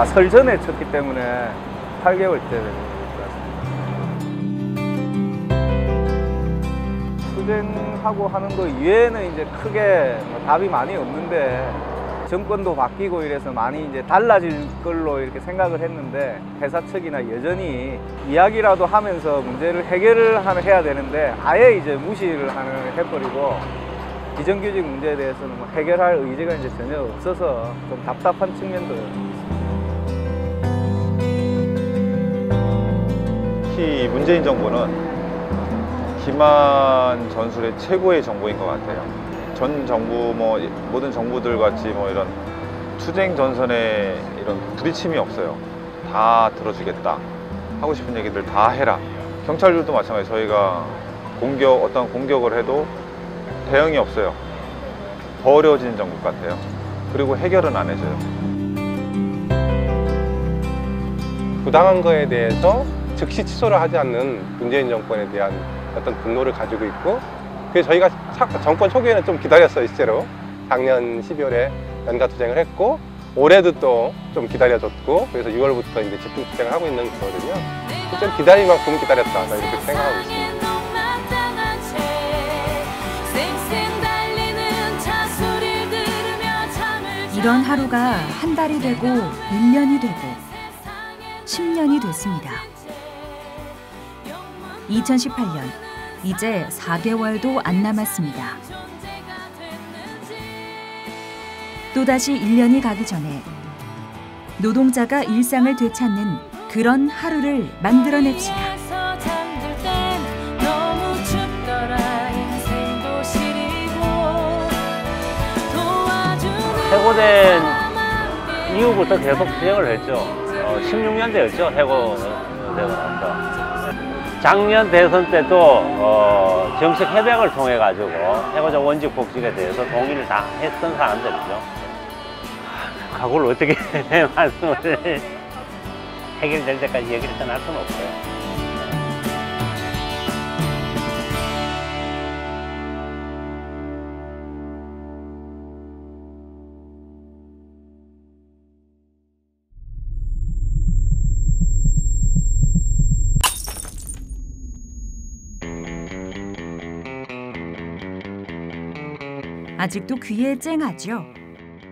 설 전에 쳤기 때문에 8개월째 되는 것 같습니다. 투쟁하고 하는 거 이외에는 이제 크게 뭐 답이 많이 없는데 정권도 바뀌고 이래서 많이 이제 달라질 걸로 이렇게 생각을 했는데 회사 측이나 여전히 이야기라도 하면서 문제를 해결을 해야 되는데 아예 이제 무시를 해버리고 비정규직 문제에 대해서는 뭐 해결할 의지가 이제 전혀 없어서 좀 답답한 측면도 있습니다. 특히 문재인 정부는 기만 전술의 최고의 정부인 것 같아요. 전 정부 모든 정부들 같이 이런 투쟁 전선에 이런 부딪힘이 없어요. 다 들어주겠다. 하고 싶은 얘기들 다 해라. 경찰들도 마찬가지. 저희가 어떤 공격을 해도 대응이 없어요. 더 어려워지는 정부 같아요. 그리고 해결은 안 해줘요. 부당한 거에 대해서 즉시 취소를 하지 않는 문재인 정권에 대한 어떤 분노를 가지고 있고, 그래서 저희가 정권 초기에는 좀 기다렸어요. 실제로 작년 12월에 연가 투쟁을 했고 올해도 또 좀 기다려줬고, 그래서 6월부터 이제 집중 투쟁을 하고 있는 거거든요. 좀 기다릴 만큼 기다렸다, 이렇게 생각하고 있습니다. 이런 하루가 한 달이 되고 1년이 되고 10년이 됐습니다. 2018년 이제 4개월도 안 남았습니다. 또다시 1년이 가기 전에 노동자가 일상을 되찾는 그런 하루를 만들어냅시다. 해고된 이후부터 계속 투쟁을 했죠. 16년대였죠. 해고되고 나서. 작년 대선 때도 정식 협약을 통해 가지고 해고자 원직 복직에 대해서 동의를 다 했던 사람들이죠. 그걸 어떻게 말씀을 해결될 때까지 얘기를 떠날 수는 없어요. 아직도 귀에 쨍하죠.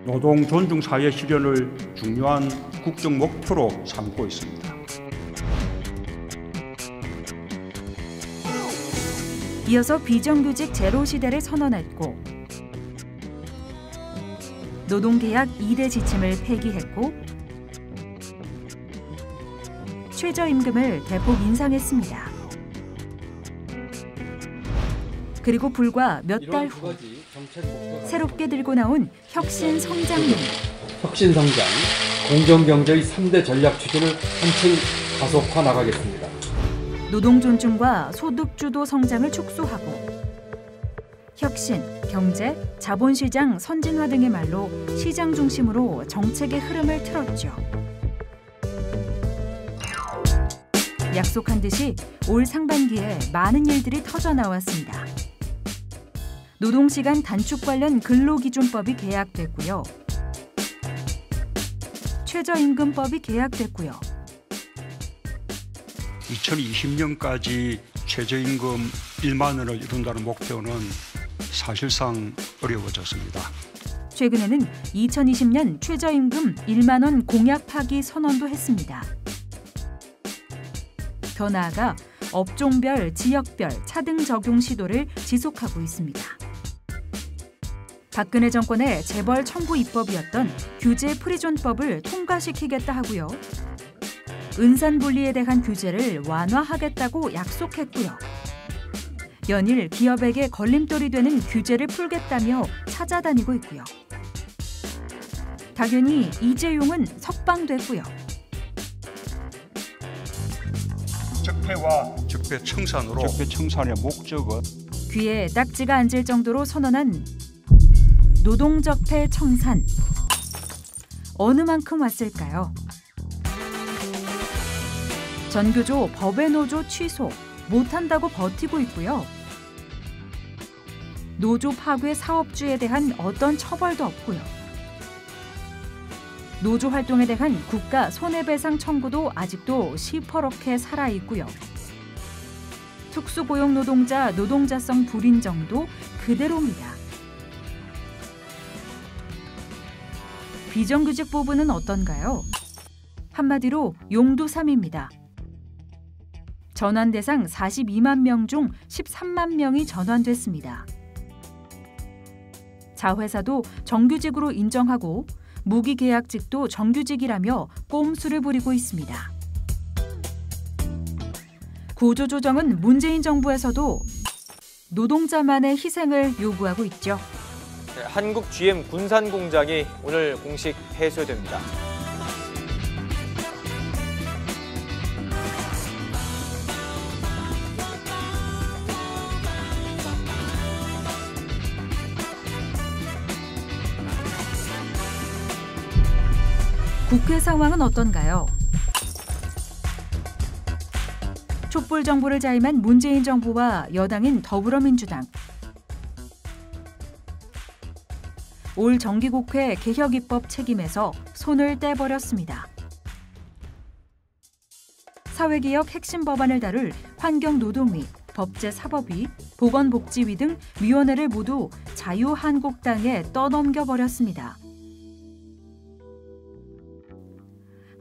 노동 존중 사회 실현을 중요한 국정 목표로 삼고 있습니다. 이어서 비정규직 제로 시대를 선언했고 노동계약 2대 지침을 폐기했고 최저임금을 대폭 인상했습니다. 그리고 불과 몇 달 후 새롭게 들고 나온 혁신 성장론. 혁신 성장, 공정경제의 3대 전략 추진을 한층 가속화 나가겠습니다. 노동 존중과 소득 주도 성장을 축소하고 혁신, 경제, 자본시장 선진화 등의 말로 시장 중심으로 정책의 흐름을 틀었죠. 약속한 듯이 올 상반기에 많은 일들이 터져 나왔습니다. 노동시간 단축 관련 근로기준법이 개약됐고요. 최저임금법이 개약됐고요. 2020년까지 최저임금 1만 원을 이룬다는 목표는 사실상 어려워졌습니다. 최근에는 2020년 최저임금 1만 원 공약 파기 선언도 했습니다. 더 나아가 업종별, 지역별 차등 적용 시도를 지속하고 있습니다. 박근혜 정권의 재벌 청구 입법이었던 규제 프리존법을 통과시키겠다 하고요. 은산 분리에 대한 규제를 완화하겠다고 약속했고요. 연일 기업에게 걸림돌이 되는 규제를 풀겠다며 찾아다니고 있고요. 당연히 이재용은 석방됐고요. 적폐와 적폐청산의 목적은 귀에 딱지가 앉을 정도로 선언한 노동적폐 청산. 어느 만큼 왔을까요? 전교조 법외 노조 취소 못한다고 버티고 있고요. 노조 파괴 사업주에 대한 어떤 처벌도 없고요. 노조 활동에 대한 국가 손해배상 청구도 아직도 시퍼렇게 살아있고요. 특수고용 노동자 노동자성 불인정도 그대로입니다. 비정규직 부분은 어떤가요? 한마디로 용두삼입니다. 전환 대상 42만 명 중 13만 명이 전환됐습니다. 자회사도 정규직으로 인정하고 무기계약직도 정규직이라며 꼼수를 부리고 있습니다. 구조조정은 문재인 정부에서도 노동자만의 희생을 요구하고 있죠. 한국 GM 군산 공장이 오늘 공식 폐쇄됩니다. 국회 상황은 어떤가요? 촛불 정부를 자임한 문재인 정부와 여당인 더불어민주당. 올 정기국회 개혁입법 책임에서 손을 떼버렸습니다. 사회개혁 핵심 법안을 다룰 환경노동위, 법제사법위, 보건복지위 등 위원회를 모두 자유한국당에 떠넘겨버렸습니다.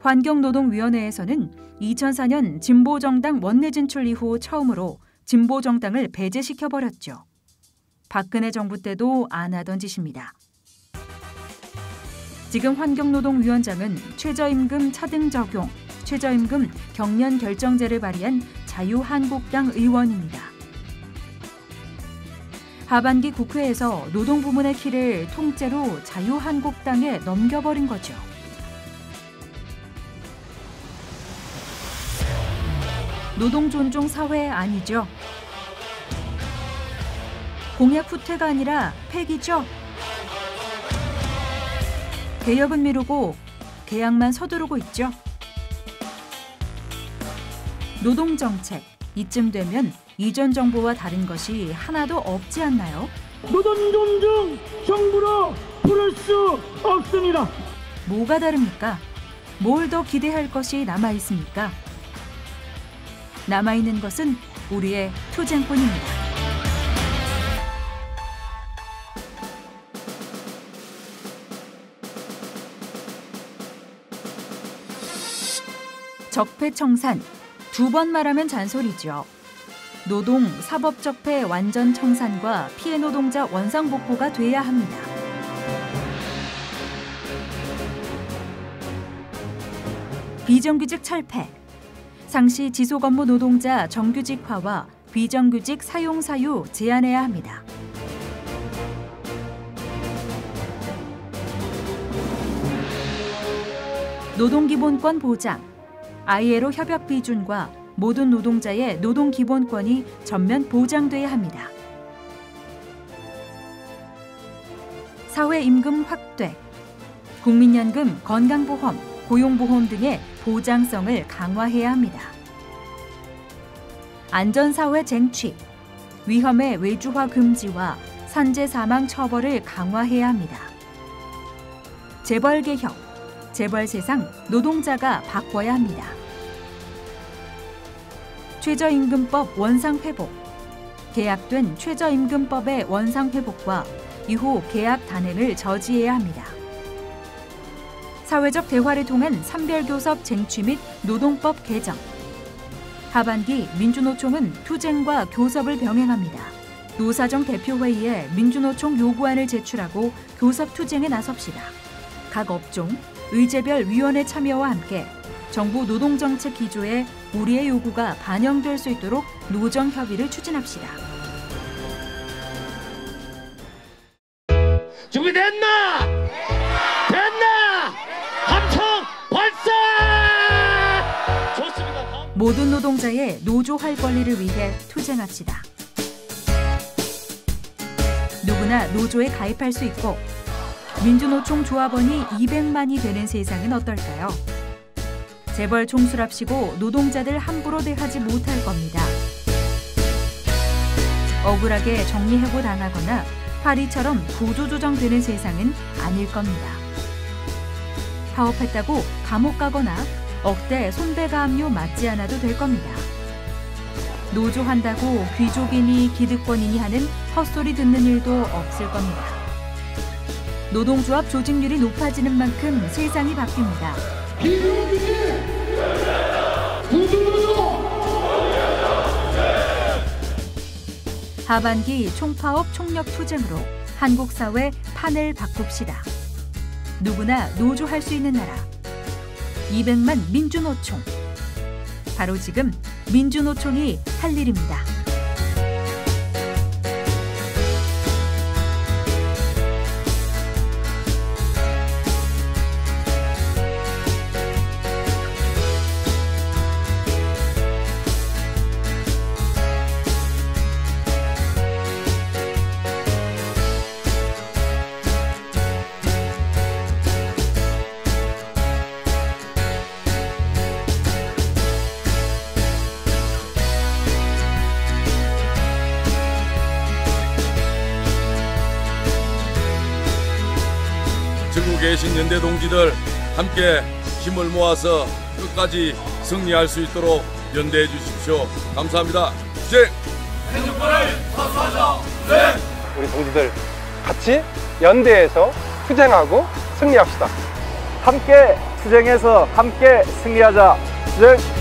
환경노동위원회에서는 2004년 진보정당 원내 진출 이후 처음으로 진보정당을 배제시켜버렸죠. 박근혜 정부 때도 안 하던 짓입니다. 지금 환경노동위원장은 최저임금 차등 적용, 최저임금 경련 결정제를 발의한 자유한국당 의원입니다. 하반기 국회에서 노동부문의 키를 통째로 자유한국당에 넘겨버린 거죠. 노동 존중 사회 아니죠. 공약 후퇴가 아니라 폐기죠. 개혁은 미루고 계약만 서두르고 있죠. 노동정책, 이쯤 되면 이전 정부와 다른 것이 하나도 없지 않나요? 노동 존중 정부로 부를 수 없습니다. 뭐가 다릅니까? 뭘 더 기대할 것이 남아있습니까? 남아있는 것은 우리의 투쟁뿐입니다. 적폐청산, 두 번 말하면 잔소리죠. 노동, 사법적폐 완전 청산과 피해 노동자 원상복구가 돼야 합니다. 비정규직 철폐, 상시 지속업무 노동자 정규직화와 비정규직 사용사유 제한해야 합니다. 노동기본권 보장, ILO 협약 비준과 모든 노동자의 노동기본권이 전면 보장돼야 합니다. 사회임금 확대, 국민연금, 건강보험, 고용보험 등의 보장성을 강화해야 합니다. 안전사회 쟁취, 위험의 외주화 금지와 산재 사망 처벌을 강화해야 합니다. 재벌개혁, 재벌 세상 노동자가 바꿔야 합니다. 최저임금법 원상회복, 계약된 최저임금법의 원상회복과 이후 계약 단행을 저지해야 합니다. 사회적 대화를 통한 산별교섭 쟁취 및 노동법 개정. 하반기 민주노총은 투쟁과 교섭을 병행합니다. 노사정 대표회의에 민주노총 요구안을 제출하고 교섭 투쟁에 나섭시다. 각 업종, 의제별 위원회 참여와 함께 정부 노동정책 기조에 우리의 요구가 반영될 수 있도록 노정 협의를 추진합시다. 준비됐나? 됐나? 함성 발사! 좋습니다. 모든 노동자의 노조할 권리를 위해 투쟁합시다. 누구나 노조에 가입할 수 있고 민주노총 조합원이 200만이 되는 세상은 어떨까요? 재벌 총수랍시고 노동자들 함부로 대하지 못할 겁니다. 억울하게 정리해고 당하거나 파리처럼 구조조정되는 세상은 아닐 겁니다. 파업했다고 감옥 가거나 억대 손배가압류 맞지 않아도 될 겁니다. 노조한다고 귀족이니 기득권이니 하는 헛소리 듣는 일도 없을 겁니다. 노동조합 조직률이 높아지는 만큼 세상이 바뀝니다. 하반기 총파업 총력 투쟁으로 한국 사회 판을 바꿉시다. 누구나 노조할 수 있는 나라. 200만 민주노총. 바로 지금 민주노총이 할 일입니다. 전국에 계신 연대 동지들 함께 힘을 모아서 끝까지 승리할 수 있도록 연대해 주십시오. 감사합니다. 투쟁! 행정권을 사수하자! 네! 우리 동지들 같이 연대해서 투쟁하고 승리합시다. 함께 투쟁해서 함께 승리하자. 투쟁!